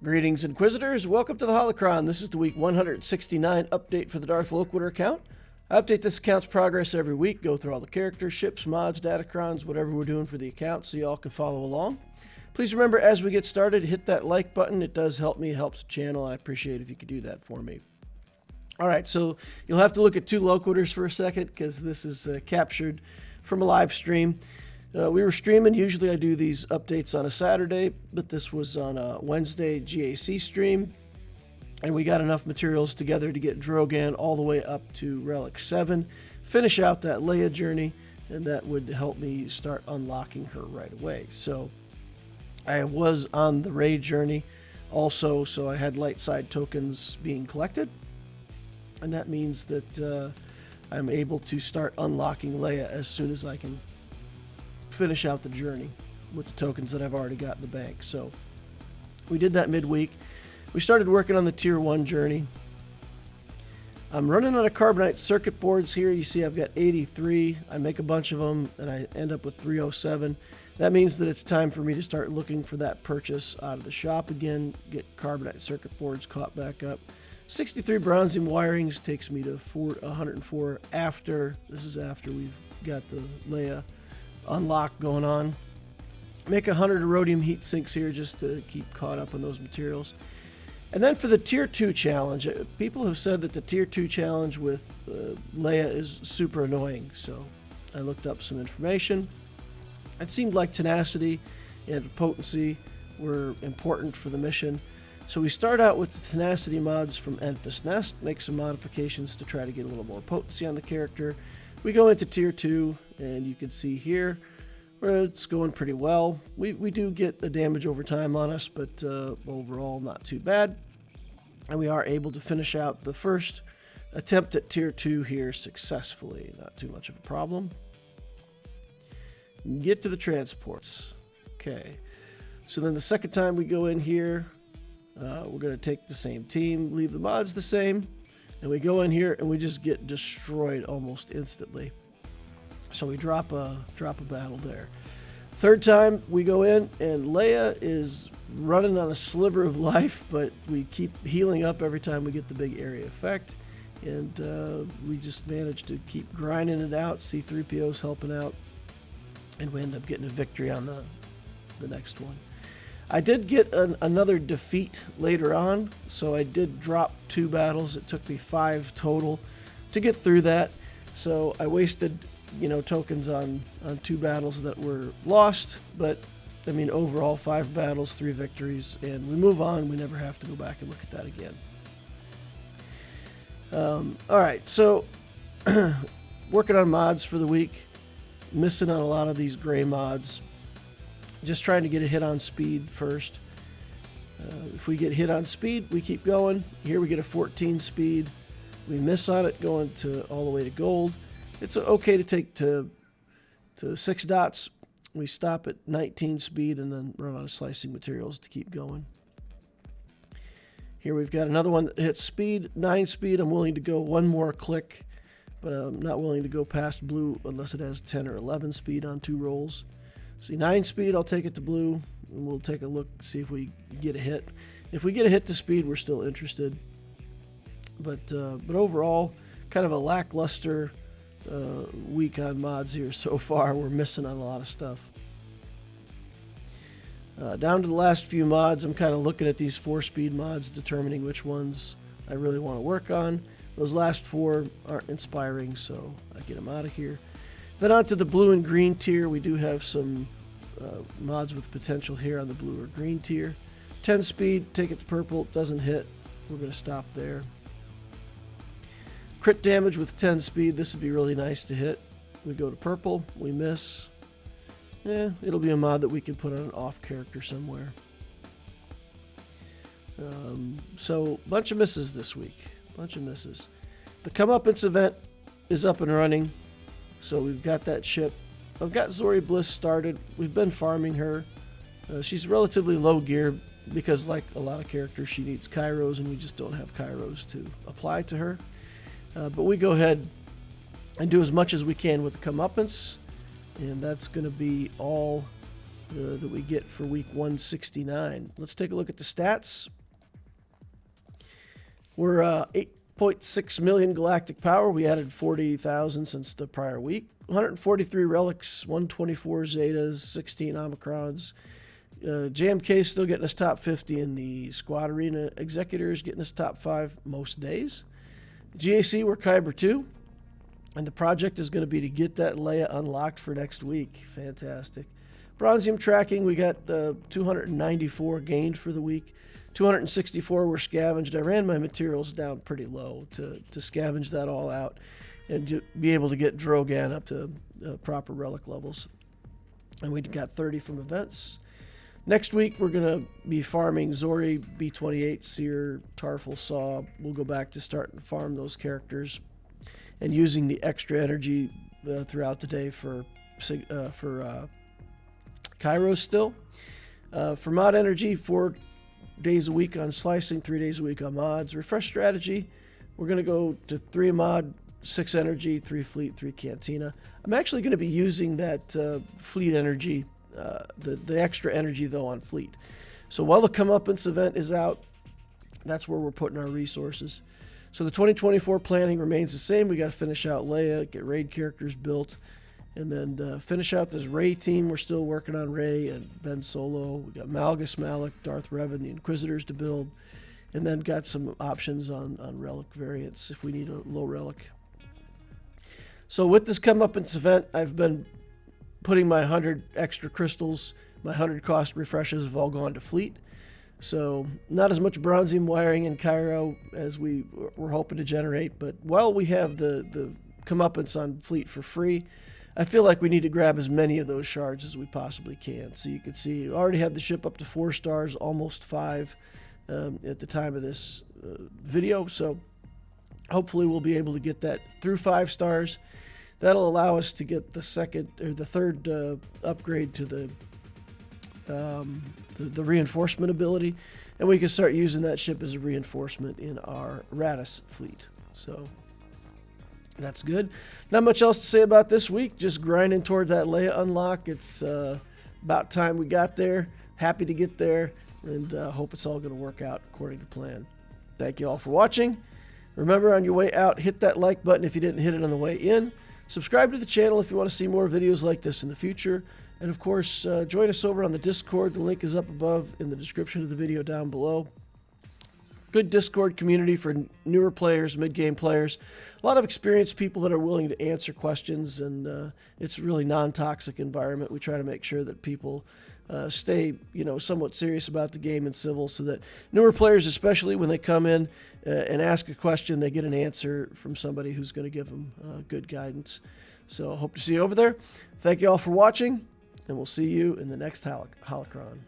Greetings, Inquisitors. Welcome to the Holocron. This is the week 169 update for the Darth Loquitur account. I update this account's progress every week, go through all the characters, ships, mods, datacrons, whatever we're doing for the account so y'all can follow along. Please remember, as we get started, hit that like button. It does help me, helps the channel, and I appreciate it if you could do that for me. All right, so you'll have to look at two Loquiturs for a second because this is captured from a live stream. We were streaming. Usually I do these updates on a Saturday, but this was on a Wednesday GAC stream. And we got enough materials together to get Drogan all the way up to Relic 7, finish out that Leia journey, and that would help me start unlocking her right away. So I was on the raid journey also, so I had light side tokens being collected. And that means that I'm able to start unlocking Leia as soon as I can finish out the journey with the tokens that I've already got in the bank. So we did that midweek. We started working on the tier 1 journey. I'm running out of carbonite circuit boards here. You see I've got 83. I make a bunch of them and I end up with 307. That means that it's time for me to start looking for that purchase out of the shop again, get carbonite circuit boards caught back up. 63 bronzium wirings takes me to 104 after. This is after we've got the Leia unlock going on. Make 100 erodium heat sinks here just to keep caught up on those materials. And then for the tier 2 challenge, people have said that the tier 2 challenge with Leia is super annoying, so I looked up some information. It seemed like tenacity and potency were important for the mission, so we start out with the tenacity mods from Enfys Nest, make some modifications to try to get a little more potency on the character. We go into tier 2, and you can see here where it's going pretty well. We do get a damage over time on us, but overall not too bad. And we are able to finish out the first attempt at tier 2 here successfully. Not too much of a problem. Get to the transports. Okay. So then the second time we go in here, we're going to take the same team, leave the mods the same. And we go in here and we just get destroyed almost instantly. So we drop a battle there. Third time we go in and Leia is running on a sliver of life, but we keep healing up every time we get the big area effect. And we just manage to keep grinding it out. C-3PO's helping out. And we end up getting a victory on the next one. I did get another defeat later on, so I did drop 2 battles. It took me 5 total to get through that. So I wasted, tokens on 2 battles that were lost, but I mean overall 5 battles, 3 victories, and we move on. We never have to go back and look at that again. All right, so working on mods for the week, missing on a lot of these gray mods. Just trying to get a hit on speed first. If we get hit on speed, we keep going. Here we get a 14 speed. We miss on it going to all the way to gold. It's okay to take to 6 dots. We stop at 19 speed and then run out of slicing materials to keep going. Here we've got another one that hits speed, 9 speed. I'm willing to go one more click, but I'm not willing to go past blue unless it has 10 or 11 speed on 2 rolls. See, 9 speed, I'll take it to blue, and we'll take a look, see if we get a hit. If we get a hit to speed, we're still interested. But overall, kind of a lackluster week on mods here so far. We're missing on a lot of stuff. Down to the last few mods, I'm kind of looking at these 4-speed mods, determining which ones I really want to work on. Those last 4 aren't inspiring, so I get them out of here. Then on to the blue and green tier. We do have some mods with potential here on the blue or green tier. 10 speed, take it to purple, doesn't hit. We're going to stop there. Crit damage with 10 speed, this would be really nice to hit. We go to purple, we miss. It'll be a mod that we can put on an off character somewhere. So, bunch of misses this week. Bunch of misses. The Comeuppance event is up and running. So we've got that ship. I've got Zori Bliss started. We've been farming her. She's relatively low gear because, like a lot of characters, she needs Kairos, and we just don't have Kairos to apply to her. But we go ahead and do as much as we can with the Comeuppance, and that's going to be all that we get for week 169. Let's take a look at the stats. We're 8.6 million galactic power. We added 40,000 since the prior week. 143 relics, 124 zetas, 16 omicrons. JMK still getting us top 50 in the squad arena. Executors getting us top 5 most days. GAC, we're Kyber 2. And the project is going to be to get that Leia unlocked for next week. Fantastic. Bronzium tracking, we got 294 gained for the week. 264 were scavenged. I ran my materials down pretty low to scavenge that all out and to be able to get Drogan up to proper relic levels. And we got 30 from events. Next week, we're going to be farming Zori, B28, Seer, Tarful, Saw. We'll go back to starting to farm those characters and using the extra energy throughout the day for Kairos still. For mod energy, 4 days a week on slicing, 3 days a week on mods. Refresh strategy, we're going to go to 3 mod, 6 energy, 3 fleet, 3 cantina. I'm actually going to be using that fleet energy, the extra energy though on fleet. So while the Comeuppance event is out, that's where we're putting our resources. So the 2024 planning remains the same. We got to finish out Leia, get raid characters built, and then finish out this Rey team. We're still working on Rey and Ben Solo. We got Malgus, Malak, Darth Revan, the Inquisitors to build, and then got some options on relic variants if we need a low relic. So with this Comeuppance event, I've been putting my 100 extra crystals, my 100 cost refreshes have all gone to fleet. So not as much bronzium wiring in Cairo as we were hoping to generate, but while we have the Comeuppance on fleet for free, I feel like we need to grab as many of those shards as we possibly can. So you can see, I already had the ship up to 4 stars, almost 5 at the time of this video. So hopefully we'll be able to get that through 5 stars. That'll allow us to get the third upgrade to the reinforcement ability, and we can start using that ship as a reinforcement in our Raddus fleet. So that's good. Not much else to say about this week. Just grinding toward that Leia unlock. It's about time we got there. Happy to get there, and hope it's all going to work out according to plan. Thank you all for watching. Remember, on your way out, hit that like button if you didn't hit it on the way in. Subscribe to the channel if you want to see more videos like this in the future. And of course, join us over on the Discord. The link is up above in the description of the video down below. Good Discord community for newer players, mid-game players. A lot of experienced people that are willing to answer questions, and it's a really non-toxic environment. We try to make sure that people stay, somewhat serious about the game and civil, so that newer players, especially when they come in and ask a question, they get an answer from somebody who's going to give them good guidance. So I hope to see you over there. Thank you all for watching, and we'll see you in the next Holocron.